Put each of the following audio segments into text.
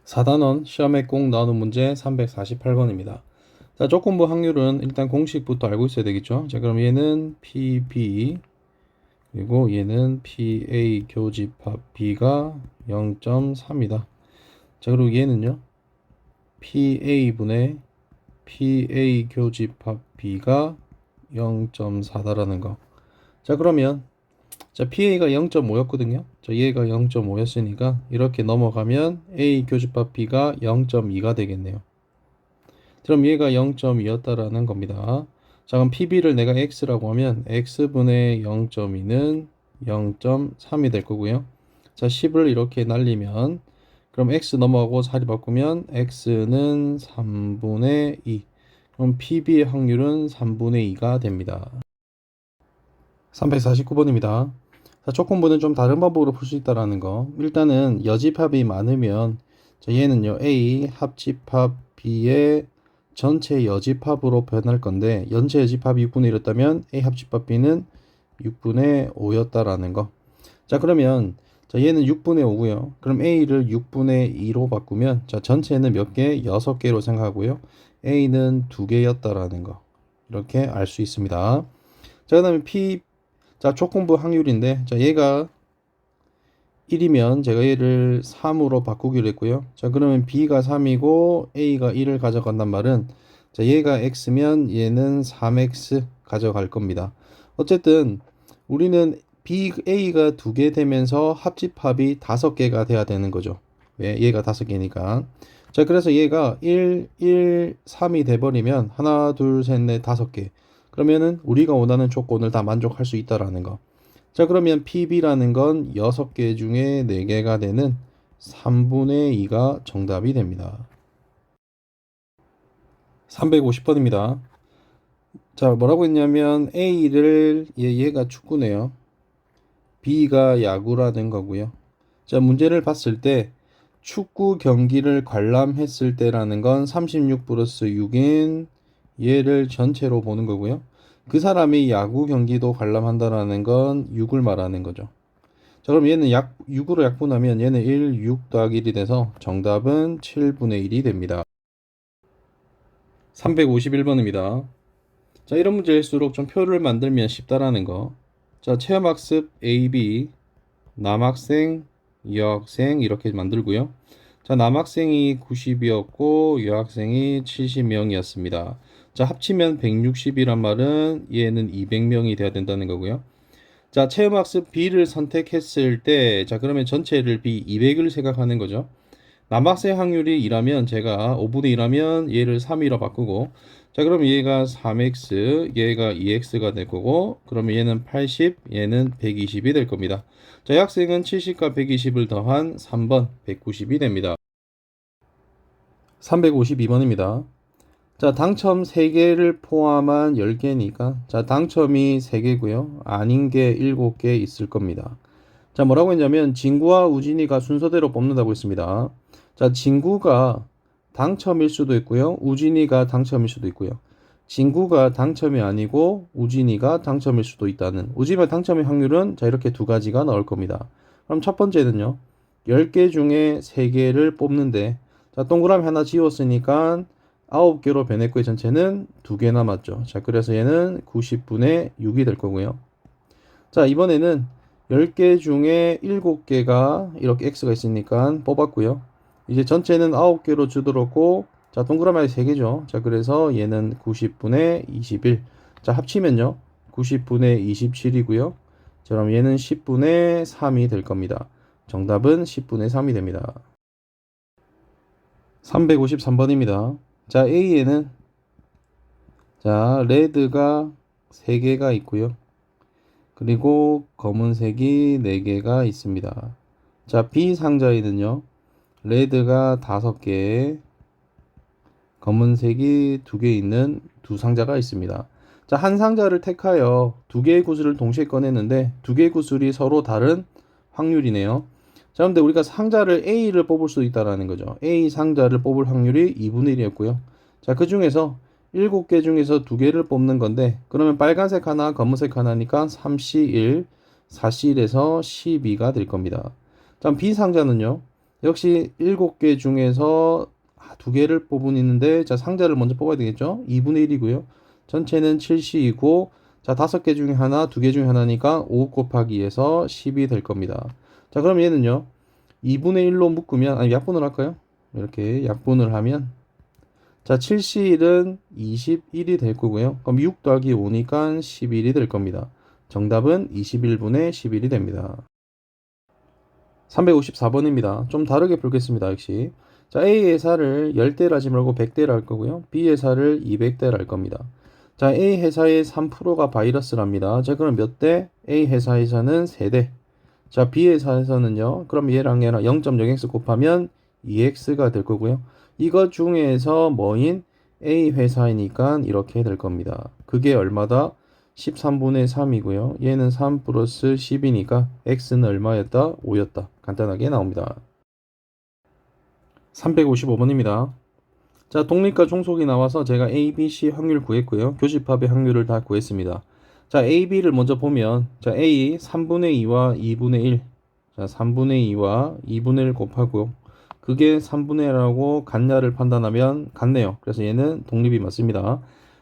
4단원 시험에 꼭 나오는 문제 348번입니다. 자, 조건부 확률은 일단 공식부터 알고 있어야 되겠죠. 자, 그럼 얘는 PB 그리고 얘는 PA 교집합 B가 0.3이다. 자, 그리고 얘는요. PA분의 PA 교집합 B가 0.4다라는 거. 자, 그러면 자, PA가 0.5였거든요. 자, 얘가 0.5였으니까 이렇게 넘어가면 A 교집합 B가 0.2가 되겠네요. 그럼 얘가 0.2였다라는 겁니다. 자, 그럼 PB를 내가 X라고 하면 X분의 0.2는 0.3이 될 거고요. 자, 10을 이렇게 날리면 그럼 X 넘어가고 자리 바꾸면 X는 3분의 2. 그럼 PB의 확률은 3분의 2가 됩니다. 349번입니다. 자, 조건부는 좀 다른 방법으로 풀 수 있다라는 거. 일단은 여집합이 많으면 자, 얘는요 A 합집합 B의 전체 여집합으로 변할 건데 전체 여집합이 6분의 1이었다면 A 합집합 B는 6분의 5였다라는 거. 자, 그러면 자, 얘는 6분의 5고요. 그럼 A를 6분의 2로 바꾸면 자, 전체는 몇 개? 6개로 생각하고요. A는 2개였다라는 거. 이렇게 알 수 있습니다. 자, 그다음에 자, 조건부 확률인데, 자, 얘가 1이면 제가 얘를 3으로 바꾸기로 했고요. 자, 그러면 B가 3이고 A가 1을 가져간단 말은, 자, 얘가 X면 얘는 3X 가져갈 겁니다. 어쨌든, 우리는 A가 2개 되면서 합집합이 5개가 돼야 되는 거죠. 왜? 얘가 5개니까. 자, 그래서 얘가 1, 1, 3이 돼버리면, 하나, 둘, 셋, 넷, 5개. 그러면은 우리가 원하는 조건을 다 만족할 수 있다라는 거. 자, 그러면 PB라는 건 6개 중에 4개가 되는 3분의 2가 정답이 됩니다. 350번입니다. 자, 뭐라고 했냐면 A를 얘가 축구네요. B가 야구라는 거고요. 자, 문제를 봤을 때 축구 경기를 관람했을 때라는 건 36 플러스 6인 얘를 전체로 보는 거고요. 그 사람이 야구 경기도 관람한다라는 건 6을 말하는 거죠. 자, 그럼 얘는 6으로 약분하면 얘는 1, 6 더하기 1이 돼서 정답은 7분의 1이 됩니다. 351번입니다. 자, 이런 문제일수록 좀 표를 만들면 쉽다라는 거. 자, 체험학습 AB, 남학생, 여학생 이렇게 만들고요. 자, 남학생이 90이었고 여학생이 70명이었습니다. 자, 합치면 160이란 말은 얘는 200명이 돼야 된다는 거고요. 자, 체험학습 B를 선택했을 때, 자, 그러면 전체를 B 200을 생각하는 거죠. 남학생 확률이 2라면 제가 5분의 1하면 얘를 3이라 바꾸고, 자, 그럼 얘가 3x, 얘가 2x가 될 거고, 그러면 얘는 80, 얘는 120이 될 겁니다. 자, 학생은 70과 120을 더한 3번 190이 됩니다. 352번입니다. 자, 당첨 3개를 포함한 10개니까, 자, 당첨이 3개고요. 아닌 게 7개 있을 겁니다. 자, 뭐라고 했냐면, 진구와 우진이가 순서대로 뽑는다고 했습니다. 자, 진구가 당첨일 수도 있고요. 우진이가 당첨일 수도 있고요. 진구가 당첨이 아니고 우진이가 당첨일 수도 있다는, 우진이가 당첨의 확률은 자, 이렇게 두 가지가 나올 겁니다. 그럼 첫 번째는요. 10개 중에 3개를 뽑는데, 자, 동그라미 하나 지웠으니까 9개로 변했고요. 전체는 2개 남았죠. 자, 그래서 얘는 90분의 6이 될 거고요. 자, 이번에는 10개 중에 7개가 이렇게 X가 있으니까 뽑았고요. 이제 전체는 9개로 줄어들었고, 자, 동그라미 3개죠. 자, 그래서 얘는 90분의 21. 자, 합치면요. 90분의 27이고요. 자, 그럼 얘는 10분의 3이 될 겁니다. 정답은 10분의 3이 됩니다. 353번입니다. 자, A에는 자, 레드가 3개가 있고요. 그리고 검은색이 4개가 있습니다. 자, B 상자에는요. 레드가 5개, 검은색이 2개 있는 두 상자가 있습니다. 자, 한 상자를 택하여 2개의 구슬을 동시에 꺼냈는데 2개의 구슬이 서로 다른 확률이네요. 자, 근데 우리가 상자를 A를 뽑을 수 있다라는 거죠. A 상자를 뽑을 확률이 2분의 1이었고요. 자, 그 중에서 7개 중에서 2개를 뽑는 건데, 그러면 빨간색 하나, 검은색 하나니까 3C1, 4C1에서 12가 될 겁니다. 자, B 상자는요. 역시 7개 중에서 2개를 뽑은 있는데, 자, 상자를 먼저 뽑아야 되겠죠? 2분의 1이고요. 전체는 7C이고, 자, 5개 중에 하나, 2개 중에 하나니까 5 곱하기 2에서 10이 될 겁니다. 자, 그럼 얘는요, 2분의 1로 묶으면, 아니, 약분을 할까요? 이렇게 약분을 하면, 자, 7C1은 21이 될 거고요. 그럼 6 더하기 5니까 11이 될 겁니다. 정답은 21분의 11이 됩니다. 354번입니다. 좀 다르게 풀겠습니다. 역시. 자, A 회사를 10대를 하지 말고 100대를 할 거고요. B 회사를 200대를 할 겁니다. 자, A 회사의 3%가 바이러스랍니다. 자, 그럼 몇 대? A 회사에서는 3대. 자, B 회사에서는요. 그럼 얘랑 0.0x 곱하면 2x가 될 거고요. 이것 중에서 뭐인 A 회사이니까 이렇게 될 겁니다. 그게 얼마다? 13분의 3이고요. 얘는 3 플러스 10이니까 x는 얼마였다? 5였다. 간단하게 나옵니다. 355번입니다. 자, 독립과 종속이 나와서 제가 A, B, C 확률 구했고요. 교집합의 확률을 다 구했습니다. 자, A, B를 먼저 보면, 자, A 3분의 2와 2분의 1. 자, 3분의 2와 2분의 1 곱하고, 그게 3분의 1하고 같냐를 판단하면 같네요. 그래서 얘는 독립이 맞습니다.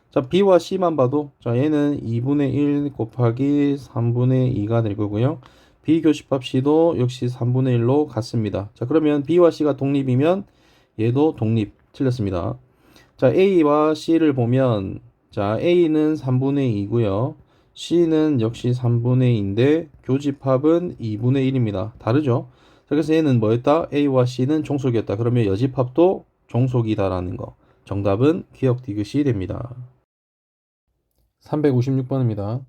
자, B와 C만 봐도, 자, 얘는 2분의 1 곱하기 3분의 2가 될 거고요. B 교집합 C도 역시 3분의 1로 같습니다. 자, 그러면 B와 C가 독립이면 얘도 독립. 틀렸습니다. 자, A와 C를 보면, 자, A는 3분의 2고요. C는 역시 3분의 2인데 교집합은 2분의 1입니다. 다르죠? 자, 그래서 얘는 뭐였다? A와 C는 종속이었다. 그러면 여집합도 종속이다라는 거. 정답은 기억 디귿이 됩니다. 356번입니다.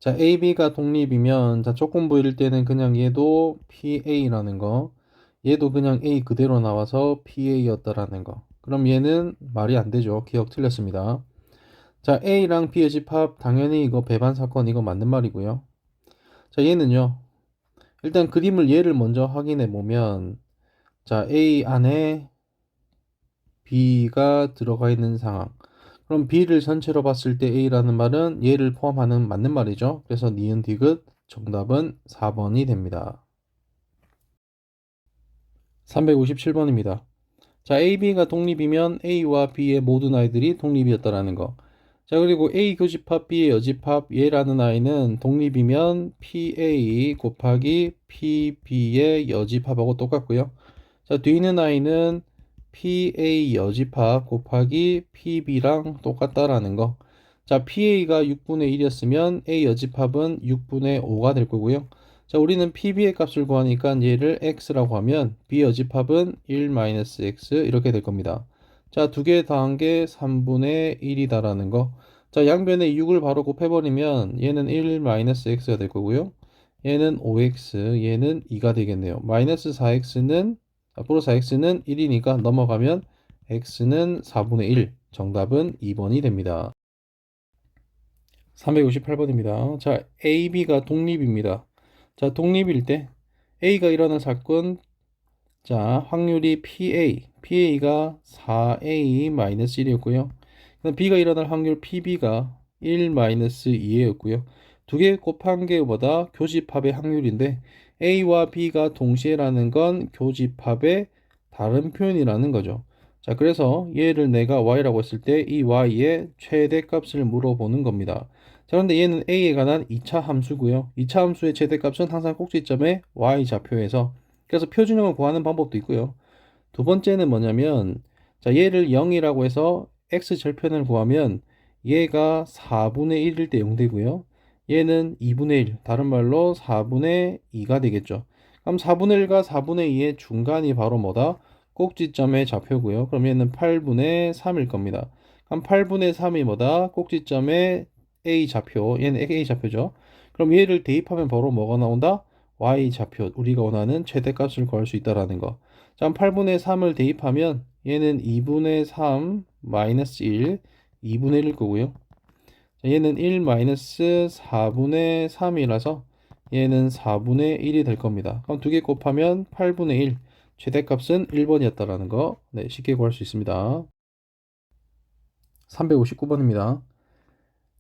자, AB가 독립이면, 자, 조건부일 때는 그냥 얘도 PA라는 거, 얘도 그냥 A 그대로 나와서 PA였다라는 거. 그럼 얘는 말이 안 되죠. 기억 틀렸습니다. 자, A랑 B의 집합, 당연히 이거 배반 사건 이거 맞는 말이고요. 자, 얘는요. 일단 그림을 얘를 먼저 확인해 보면, 자, A 안에 B가 들어가 있는 상황. 그럼 B를 전체로 봤을 때 A라는 말은 얘를 포함하는 맞는 말이죠. 그래서 니은 디귿 정답은 4번이 됩니다. 357번입니다. 자, A, B가 독립이면 A와 B의 모든 아이들이 독립이었다라는 거. 자, 그리고 A 교집합 B의 여집합 얘라는 아이는 독립이면 PA 곱하기 PB의 여집합하고 똑같고요. 자, 뒤에 있는 아이는 PA 여집합 곱하기 PB랑 똑같다라는 거. 자, PA가 6분의 1이었으면 A 여집합은 6분의 5가 될 거고요. 자, 우리는 PB의 값을 구하니까 얘를 x라고 하면 B 여집합은 1-x 이렇게 될 겁니다. 자, 두 개 더한 게 3분의 1이다라는 거. 자, 양변에 6을 바로 곱해버리면 얘는 1-x가 될 거고요. 얘는 5x, 얘는 2가 되겠네요. 마이너스 4x는 앞으로 4x는 1이니까 넘어가면 x는 4분의 1. 정답은 2번이 됩니다. 358번입니다. 자, A, B가 독립입니다. 자, 독립일 때 A가 일어난 사건, 자, 확률이 PA가 4A-1이었고요. B가 일어날 확률 PB가 1-2였고요. 두 개 곱한 개보다 교집합의 확률인데 A와 B가 동시에라는 건 교집합의 다른 표현이라는 거죠. 자, 그래서 얘를 내가 Y라고 했을 때 이 Y의 최대값을 물어보는 겁니다. 자, 그런데 얘는 A에 관한 2차 함수고요. 2차 함수의 최대값은 항상 꼭지점의 Y좌표에서 그래서 표준형을 구하는 방법도 있고요. 두 번째는 뭐냐면 자, 얘를 0이라고 해서 x절편을 구하면 얘가 4분의 1일 때 0 되고요. 얘는 2분의 1, 다른 말로 4분의 2가 되겠죠. 그럼 4분의 1과 4분의 2의 중간이 바로 뭐다? 꼭지점의 좌표고요. 그럼 얘는 8분의 3일 겁니다. 그럼 8분의 3이 뭐다? 꼭지점의 A 좌표, 얘는 A 좌표죠. 그럼 얘를 대입하면 바로 뭐가 나온다? Y 좌표, 우리가 원하는 최대값을 구할 수 있다라는 거. 자, 8분의 3을 대입하면 얘는 2분의 3 마이너스 1, 2분의 1일 거고요. 자, 얘는 1 마이너스 4분의 3이라서 얘는 4분의 1이 될 겁니다. 그럼 두 개 곱하면 8분의 1, 최대값은 1번이었다라는 거 네, 쉽게 구할 수 있습니다. 359번입니다.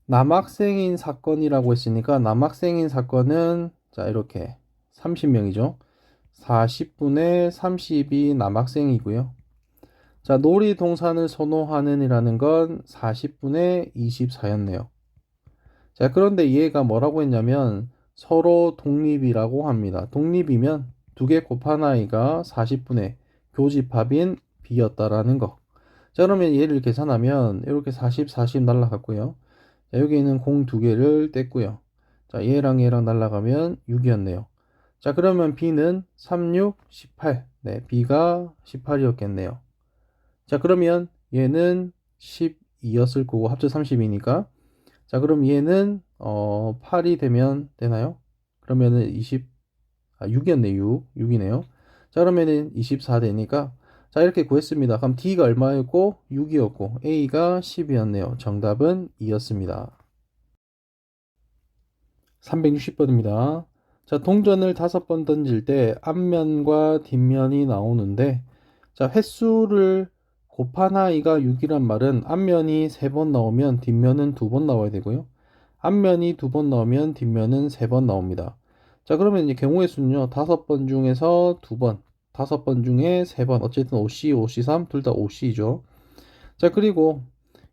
남학생인 사건이라고 했으니까 남학생인 사건은 자, 이렇게 30명이죠. 40분의 30이 남학생이고요. 자, 놀이동산을 선호하는 이라는 건 40분의 24였네요. 자, 그런데 얘가 뭐라고 했냐면 서로 독립이라고 합니다. 독립이면 두 개 곱한 아이가 40분의 교집합인 B였다라는 거. 자, 그러면 얘를 계산하면 이렇게 40, 40 날라갔고요. 자, 여기 있는 공 두 개를 뗐고요. 자, 얘랑 날라가면 6이었네요. 자, 그러면 B는 3, 6, 18. 네, B가 18이었겠네요. 자, 그러면 얘는 12였을 거고 합쳐 30이니까. 자, 그럼 얘는 8이 되면 되나요? 그러면은 6이었네. 6이네요. 자, 그러면은 24 되니까 자, 이렇게 구했습니다. 그럼 D가 얼마였고 6이었고 A가 10이었네요. 정답은 2였습니다. 360번입니다. 자, 동전을 5번 던질 때 앞면과 뒷면이 나오는데 자, 횟수를 곱한 아이가 6이란 말은 앞면이 3번 나오면 뒷면은 2번 나와야 되고요. 앞면이 2번 나오면 뒷면은 3번 나옵니다. 자, 그러면 이제 경우의 수는요. 5번 중에서 2번, 5번 중에 3번. 어쨌든 5C, 5C3 둘 다 5C죠. 자, 그리고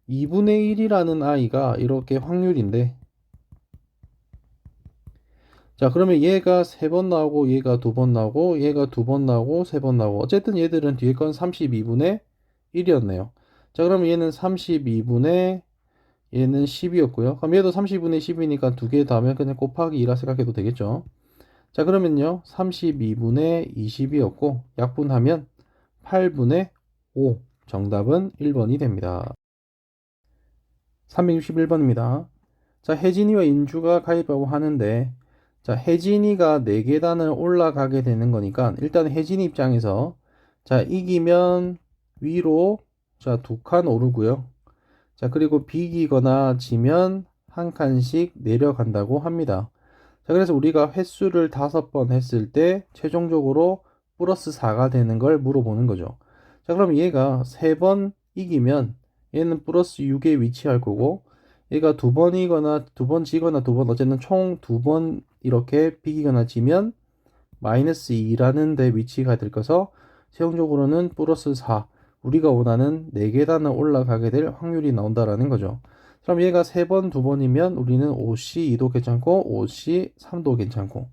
2분의 1이라는 아이가 이렇게 확률인데 자, 그러면 얘가 3번 나오고 얘가 2번 나오고 얘가 2번 나오고 3번 나오고 어쨌든 얘들은 뒤에 건 32분의 1이었네요. 자, 그러면 얘는 32분의 얘는 10이었고요. 그럼 얘도 30분의 10이니까 두 개 더하면 그냥 곱하기 2라 생각해도 되겠죠. 자, 그러면요. 32분의 20이었고 약분하면 8분의 5. 정답은 1번이 됩니다. 361번입니다. 자, 혜진이와 인주가 가위바위보 하는데 자, 혜진이가 4계단을 올라가게 되는 거니까 일단 혜진이 입장에서 자, 이기면 위로 자, 2칸 오르고요. 자, 그리고 비기거나 지면 한 칸씩 내려간다고 합니다. 자, 그래서 우리가 횟수를 5번 했을 때 최종적으로 플러스 4가 되는 걸 물어보는 거죠. 자, 그럼 얘가 3번 이기면 얘는 플러스 6에 위치할 거고 얘가 2번이거나 2번 지거나 2번 어쨌든 총 2번 이렇게 비기거나 지면 마이너스 2라는 데 위치가 될 거서 최종적으로는 플러스 4 우리가 원하는 4계단을 올라가게 될 확률이 나온다라는 거죠. 그럼 얘가 3번, 2번이면 우리는 5C2도 괜찮고 5C3도 괜찮고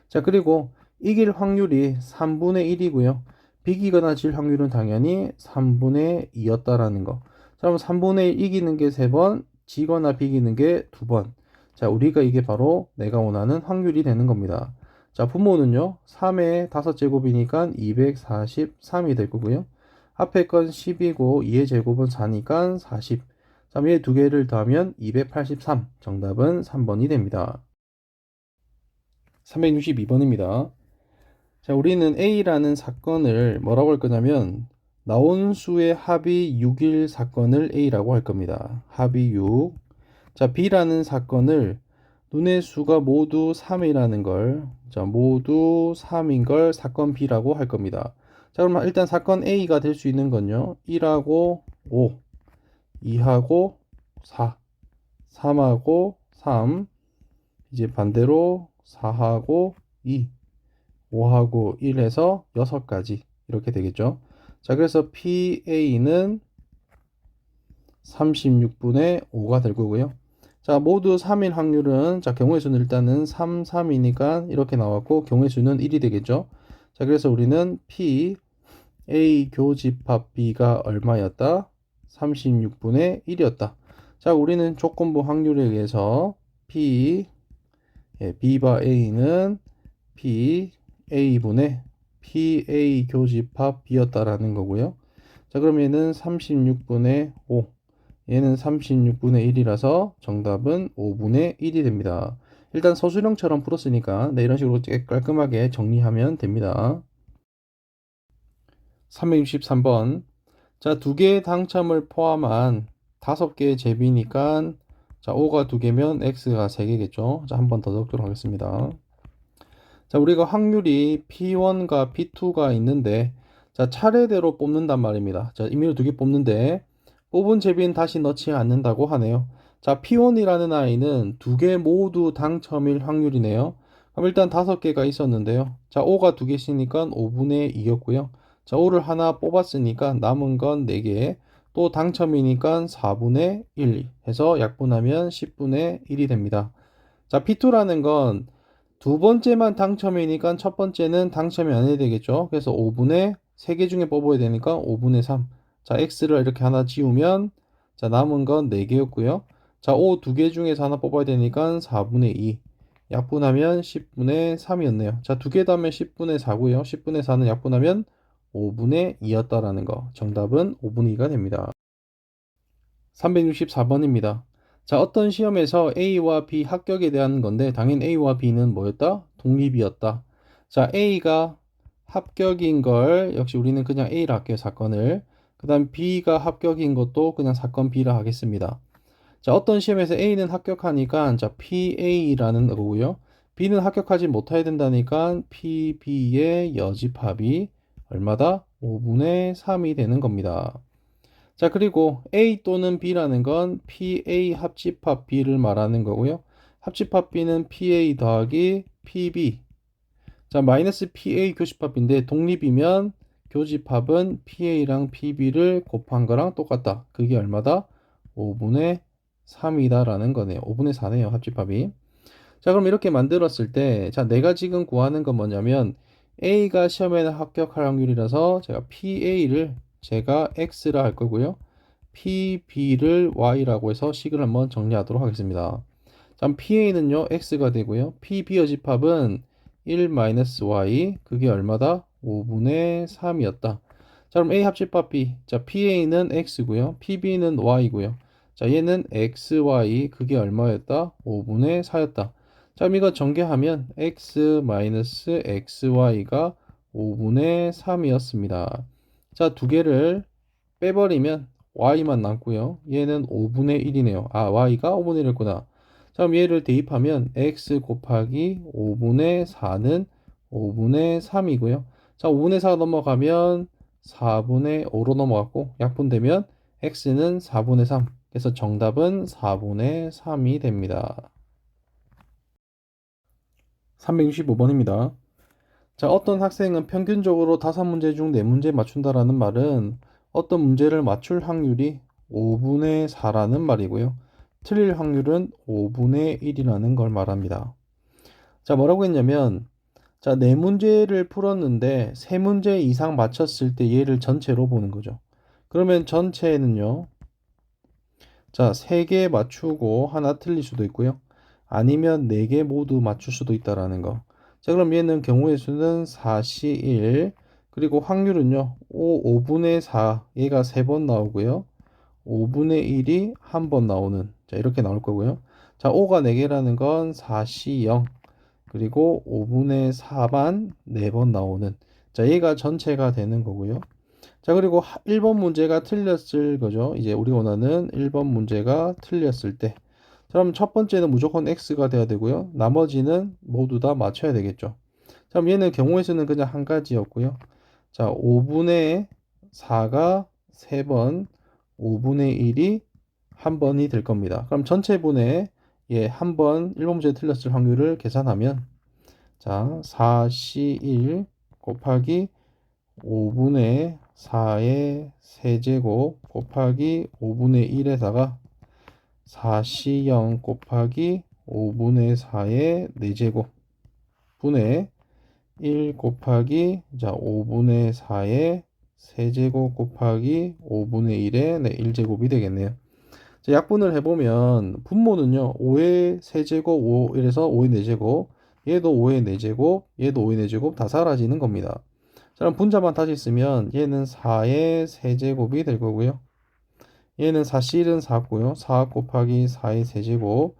자, 그리고 이길 확률이 3분의 1이고요. 비기거나 질 확률은 당연히 3분의 2였다라는 거. 자, 그럼 3분의 1 이기는 게 3번, 지거나 비기는 게 2번. 자, 우리가 이게 바로 내가 원하는 확률이 되는 겁니다. 자, 분모는요. 3의 5제곱이니까 243이 될 거고요. 앞에 건 10이고 2의 제곱은 4니까 40. 자, 얘 두 개를 더하면 283. 정답은 3번이 됩니다. 362번입니다. 자, 우리는 A라는 사건을 뭐라고 할 거냐면 나온 수의 합이 6일 사건을 A라고 할 겁니다. 합이 6. 자, B라는 사건을 눈의 수가 모두 3이라는 걸, 자, 모두 3인 걸 사건 B라고 할 겁니다. 자, 그러면 일단 사건 A가 될 수 있는 건요. 1하고 5, 2하고 4, 3하고 3, 이제 반대로 4하고 2, 5하고 1에서 6까지 이렇게 되겠죠. 자, 그래서 PA는 36분의 5가 될 거고요. 자, 모두 3일 확률은 자, 경우의 수는 일단은 3, 3이니까 이렇게 나왔고 경우의 수는 1이 되겠죠. 자, 그래서 우리는 P A 교집합 B가 얼마였다? 36분의 1이었다. 자, 우리는 조건부 확률에 의해서 P B바 A는 P A분의 PA 교집합 B였다라는 거고요. 자, 그럼 얘는 36분의 5, 얘는 36분의 1이라서 정답은 5분의 1이 됩니다. 일단 서술형처럼 풀었으니까 네, 이런 식으로 깔끔하게 정리하면 됩니다. 363번. 자, 2개의 당첨을 포함한 5개의 제비니까 자, O가 2개면 X가 3개겠죠. 자, 한 번 더 적도록 하겠습니다. 자, 우리가 확률이 P1과 P2가 있는데 자, 차례대로 뽑는단 말입니다. 자, 임의로 2개 뽑는데 뽑은 제비는 다시 넣지 않는다고 하네요. 자, P1이라는 아이는 2개 모두 당첨일 확률이네요. 그럼 일단 5개가 있었는데요. 자, 5가 2개 있으니까 5분의 2였고요. 자, 5를 하나 뽑았으니까 남은 건 4개. 또 당첨이니까 4분의 1 해서 약분하면 10분의 1이 됩니다. 자, P2라는 건 두 번째만 당첨이니까 첫 번째는 당첨이 안 해야 되겠죠. 그래서 5분의 3개 중에 뽑아야 되니까 5분의 3. 자, X를 이렇게 하나 지우면 자, 남은 건 4개였고요. 자, O 2개 중에서 하나 뽑아야 되니까 4분의 2. 약분하면 10분의 3이었네요. 자, 2개 더하면 10분의 4고요. 10분의 4는 약분하면 5분의 2였다라는 거. 정답은 5분의 2가 됩니다. 364번입니다. 자, 어떤 시험에서 A와 B 합격에 대한 건데 당연히 A와 B는 뭐였다? 독립이었다. 자, A가 합격인 걸 역시 우리는 그냥 A라 할게요, 사건을. 그 다음 B가 합격인 것도 그냥 사건 B라 하겠습니다. 자, 어떤 시험에서 A는 합격하니까 자, PA라는 거고요. B는 합격하지 못해야 된다니까 PB의 여집합이 얼마다? 5분의 3이 되는 겁니다. 자, 그리고 A 또는 B라는 건 PA 합집합 B를 말하는 거고요. 합집합 B는 PA 더하기 PB. 자, 마이너스 PA 교집합인데 독립이면 교집합은 PA랑 PB를 곱한 거랑 똑같다. 그게 얼마다? 5분의 3이다라는 거네요. 5분의 4네요, 합집합이. 자, 그럼 이렇게 만들었을 때, 자, 내가 지금 구하는 건 뭐냐면, A가 시험에는 합격할 확률이라서 제가 PA를 제가 X라 할 거고요. PB를 Y라고 해서 식을 한번 정리하도록 하겠습니다. 자, PA는요, X가 되고요. PB의 집합은 1-Y, 그게 얼마다? 5분의 3이었다. 자, 그럼 A 합집합 B. 자, PA는 X고요. PB는 Y고요. 자, 얘는 XY, 그게 얼마였다? 5분의 4였다. 자, 그럼 이거 전개하면 X-XY가 5분의 3이었습니다. 자, 두 개를 빼버리면 y만 남고요. 얘는 5분의 1이네요. 아, y가 5분의 1이었구나. 자, 그럼 얘를 대입하면 x 곱하기 5분의 4는 5분의 3이고요. 자, 5분의 4 넘어가면 4분의 5로 넘어갔고 약분되면 x는 4분의 3. 그래서 정답은 4분의 3이 됩니다. 365번입니다. 자, 어떤 학생은 평균적으로 5문제 중 4문제 맞춘다라는 말은 어떤 문제를 맞출 확률이 5분의 4라는 말이고요. 틀릴 확률은 5분의 1이라는 걸 말합니다. 자, 뭐라고 했냐면, 자, 4문제를 풀었는데 3문제 이상 맞췄을 때 얘를 전체로 보는 거죠. 그러면 전체는요, 자, 3개 맞추고 하나 틀릴 수도 있고요. 아니면 4개 모두 맞출 수도 있다라는 거. 자, 그럼 얘는 경우의 수는 4시 1, 그리고 확률은요, 5분의 4, 얘가 3번 나오고요. 5분의 1이 한 번 나오는, 자, 이렇게 나올 거고요. 자, 5가 4개라는 건 4시 0, 그리고 5분의 4반 4번 나오는, 자, 얘가 전체가 되는 거고요. 자, 그리고 1번 문제가 틀렸을 거죠. 이제 우리가 원하는 1번 문제가 틀렸을 때. 자, 그럼 첫 번째는 무조건 X가 돼야 되고요. 나머지는 모두 다 맞춰야 되겠죠. 자, 그럼 얘는 경우의 수는 그냥 한 가지였고요. 자, 5분의 4가 3번, 5분의 1이 한 번이 될 겁니다. 그럼 전체분의 한 번 1번 문제 틀렸을 확률을 계산하면 자, 4C1 곱하기 5분의 4의 세제곱 곱하기 5분의 1에다가 4C0 곱하기 5분의 4의 4제곱 분의 1 곱하기 자 5분의 4의 세제곱 곱하기 5분의 1의 1제곱이 되겠네요. 자, 약분을 해보면 분모는요 5의 세제곱 5 이래서 5의 4제곱, 얘도 5의 4제곱, 얘도 5의 4제곱 다 사라지는 겁니다. 자, 그럼 분자만 다시 쓰면 얘는 4의 세제곱이 될 거고요. 얘는 4실은 4고요. 4 곱하기 4의 세제곱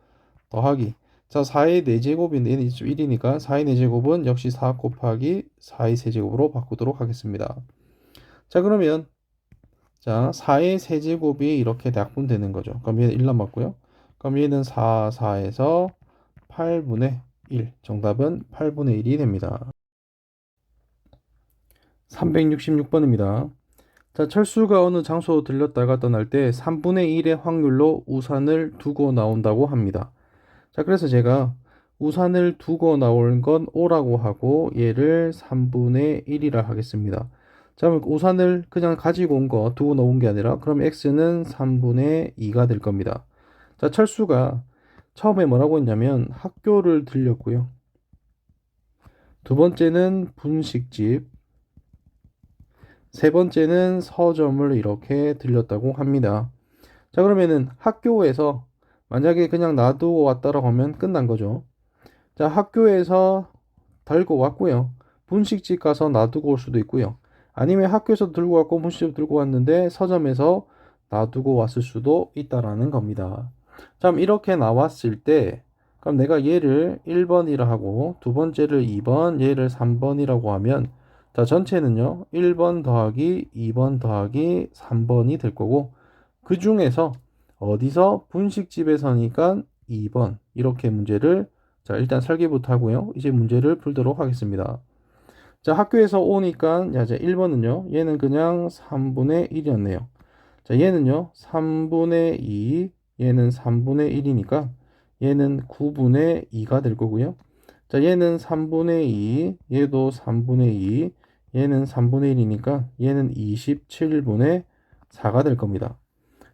더하기 자, 4의 4제곱인데 얘는 1이니까 4의 4제곱은 역시 4 곱하기 4의 세제곱으로 바꾸도록 하겠습니다. 자, 그러면 자, 4의 세제곱이 이렇게 약분되는 거죠. 그럼 얘는 1 남았고요. 그럼 얘는 4, 4에서 8분의 1. 정답은 8분의 1이 됩니다. 366번입니다. 자, 철수가 어느 장소 들렸다가 떠날 때 3분의 1의 확률로 우산을 두고 나온다고 합니다. 자, 그래서 제가 우산을 두고 나올 건 O라고 하고 얘를 3분의 1이라 하겠습니다. 자, 그럼 우산을 그냥 가지고 온 거 두고 나온 게 아니라 그럼 X는 3분의 2가 될 겁니다. 자, 철수가 처음에 뭐라고 했냐면 학교를 들렸고요. 두 번째는 분식집, 세 번째는 서점을 이렇게 들렸다고 합니다. 자, 그러면은 학교에서 만약에 그냥 놔두고 왔다라고 하면 끝난 거죠. 자, 학교에서 들고 왔고요. 분식집 가서 놔두고 올 수도 있고요. 아니면 학교에서 들고 왔고 분식집 들고 왔는데 서점에서 놔두고 왔을 수도 있다라는 겁니다. 자, 그럼 이렇게 나왔을 때 그럼 내가 얘를 1번이라 하고 두 번째를 2번, 얘를 3번이라고 하면 자, 전체는요. 1번 더하기 2번 더하기 3번이 될 거고 그 중에서 어디서 분식집에서니까 2번 이렇게 문제를 자, 일단 설계부터 하고요. 이제 문제를 풀도록 하겠습니다. 자, 학교에서 오니까 야, 이제 1번은요. 얘는 그냥 3분의 1이었네요. 자, 얘는요. 3분의 2, 얘는 3분의 1이니까 얘는 9분의 2가 될 거고요. 자, 얘는 3분의 2, 얘도 3분의 2, 얘는 3분의 1이니까 얘는 27분의 4가 될 겁니다.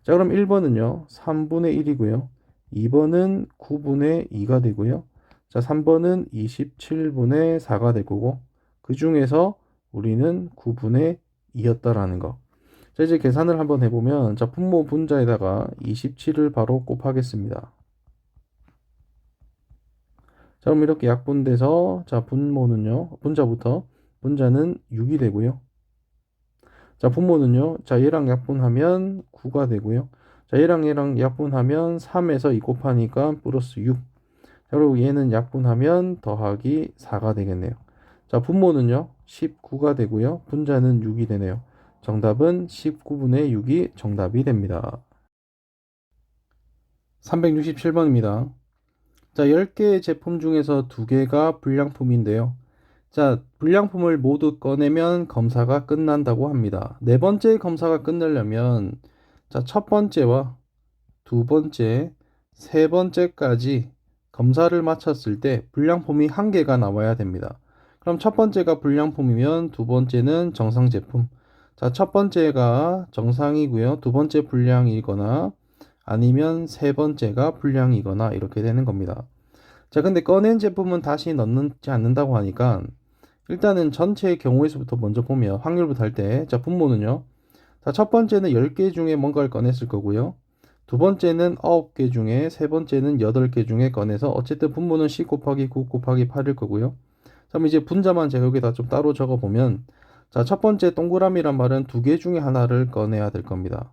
자, 그럼 1번은요. 3분의 1이고요. 2번은 9분의 2가 되고요. 자, 3번은 27분의 4가 될 거고 그 중에서 우리는 9분의 2였다라는 거. 자, 이제 계산을 한번 해보면 자, 분모 분자에다가 27을 바로 곱하겠습니다. 자, 그럼 이렇게 약분돼서 자, 분모는요. 분자는 6이 되고요. 자, 분모는요. 자, 얘랑 약분하면 9가 되고요. 자, 얘랑 약분하면 3에서 2 곱하니까 플러스 6. 자, 그리고 얘는 약분하면 더하기 4가 되겠네요. 자, 분모는요. 19가 되고요. 분자는 6이 되네요. 정답은 19분의 6이 정답이 됩니다. 367번입니다. 자, 10개의 제품 중에서 2개가 불량품인데요. 자, 불량품을 모두 꺼내면 검사가 끝난다고 합니다. 네 번째 검사가 끝내려면 자, 첫 번째와 두 번째, 세 번째까지 검사를 마쳤을 때 불량품이 한 개가 나와야 됩니다. 그럼 첫 번째가 불량품이면 두 번째는 정상 제품. 자, 첫 번째가 정상이고요. 두 번째 불량이거나 아니면 세 번째가 불량이거나 이렇게 되는 겁니다. 자, 근데 꺼낸 제품은 다시 넣지 않는다고 하니까 일단은 전체의 경우에서부터 먼저 보면 확률부터 할 때, 자, 분모는요. 자, 첫 번째는 10개 중에 뭔가를 꺼냈을 거고요. 두 번째는 9개 중에, 세 번째는 8개 중에 꺼내서 어쨌든 분모는 10 곱하기 9 곱하기 8일 거고요. 그럼 이제 분자만 제가 여기다 좀 따로 적어 보면 자, 첫 번째 동그라미란 말은 2개 중에 하나를 꺼내야 될 겁니다.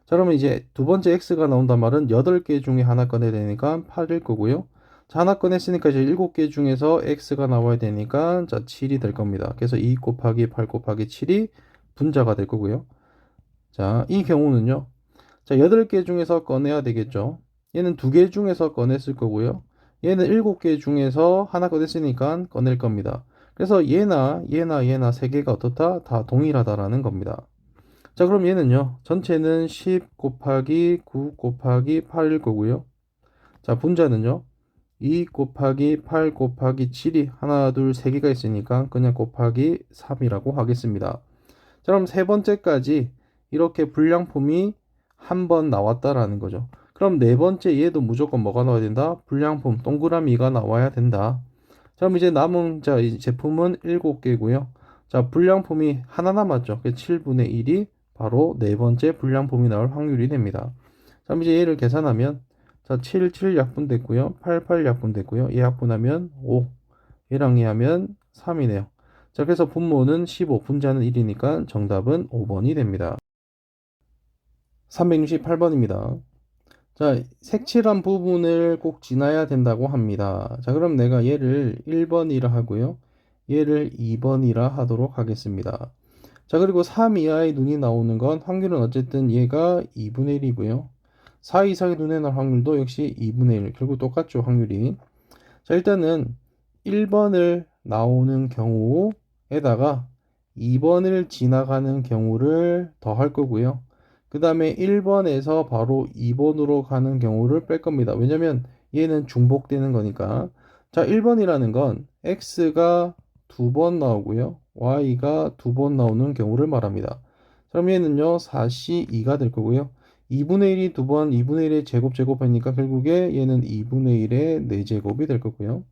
자, 그러면 이제 두 번째 x가 나온단 말은 8개 중에 하나 꺼내야 되니까 8일 거고요. 자, 하나 꺼냈으니까 이제 7개 중에서 x가 나와야 되니까 자, 7이 될 겁니다. 그래서 2 곱하기 8 곱하기 7이 분자가 될 거고요. 자, 이 경우는요. 자, 8개 중에서 꺼내야 되겠죠. 얘는 2개 중에서 꺼냈을 거고요. 얘는 7개 중에서 하나 꺼냈으니까 꺼낼 겁니다. 그래서 얘나 3개가 어떻다? 다 동일하다라는 겁니다. 자, 그럼 얘는요. 전체는 10 곱하기 9 곱하기 8일 거고요. 자, 분자는요. 2 곱하기 8 곱하기 7이 하나, 둘, 세 개가 있으니까 그냥 곱하기 3이라고 하겠습니다. 자, 그럼 세 번째까지 이렇게 불량품이 한 번 나왔다라는 거죠. 그럼 네 번째 얘도 무조건 뭐가 나와야 된다? 불량품 동그라미가 나와야 된다. 자, 그럼 이제 남은 자, 이 제품은 7개고요. 자, 불량품이 하나 남았죠. 7분의 1이 바로 네 번째 불량품이 나올 확률이 됩니다. 자, 그럼 이제 얘를 계산하면 자, 7 약분됐고요. 8 약분됐고요. 얘 약분하면 5. 얘랑 얘 하면 3이네요. 자, 그래서 분모는 15, 분자는 1이니까 정답은 5번이 됩니다. 368번입니다. 자, 색칠한 부분을 꼭 지나야 된다고 합니다. 자, 그럼 내가 얘를 1번이라 하고요. 얘를 2번이라 하도록 하겠습니다. 자, 그리고 3 이하의 눈이 나오는 건 확률은 어쨌든 얘가 2분의 1이고요. 4 이상의 눈에 나올 확률도 역시 2분의 1. 결국 똑같죠, 확률이. 자, 일단은 1번을 나오는 경우에다가 2번을 지나가는 경우를 더할 거고요. 그 다음에 1번에서 바로 2번으로 가는 경우를 뺄 겁니다. 왜냐면 얘는 중복되는 거니까. 자, 1번이라는 건 x가 2번 나오고요. y가 2번 나오는 경우를 말합니다. 그럼 얘는요, 4c2가 될 거고요. 2분의 1이 2번, 2분의 1의 제곱하니까 결국에 얘는 2분의 1의 4제곱이 될 거고요.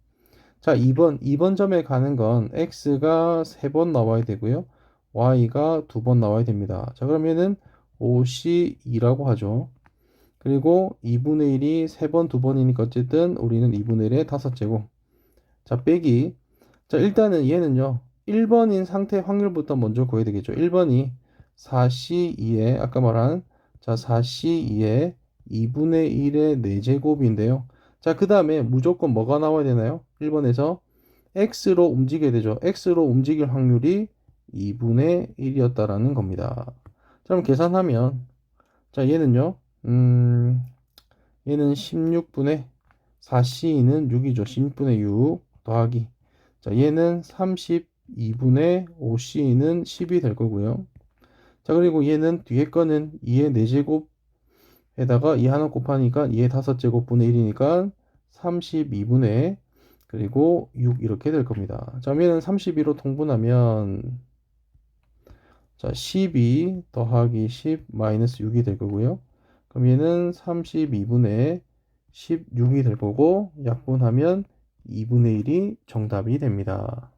자, 2번 점에 가는 건 x가 3번 나와야 되고요. y가 2번 나와야 됩니다. 자, 그럼 얘는 5c2라고 하죠. 그리고 2분의 1이 3번, 2번이니까 어쨌든 우리는 2분의 1의 5제곱. 자, 빼기. 자, 일단은 얘는요. 1번인 상태 확률부터 먼저 구해야 되겠죠. 1번이 4c2에 아까 말한 자, 4c2에 2분의 1의 4제곱인데요. 자, 그 다음에 무조건 뭐가 나와야 되나요? 1번에서 x로 움직여야 되죠. x로 움직일 확률이 2분의 1이었다라는 겁니다. 자, 그럼 계산하면 자, 얘는 16분의 4c는 6이죠. 16분의 6 더하기. 자, 얘는 32분의 5c는 10이 될 거고요. 자, 그리고 얘는 뒤에 거는 2의 4제곱에다가 2 하나 곱하니까 2의 5제곱분의 1이니까 32분의 그리고 6 이렇게 될 겁니다. 자, 얘는 32로 통분하면 자, 12 더하기 10 마이너스 6이 될 거고요. 그럼 얘는 32분의 16이 될 거고 약분하면 2분의 1이 정답이 됩니다.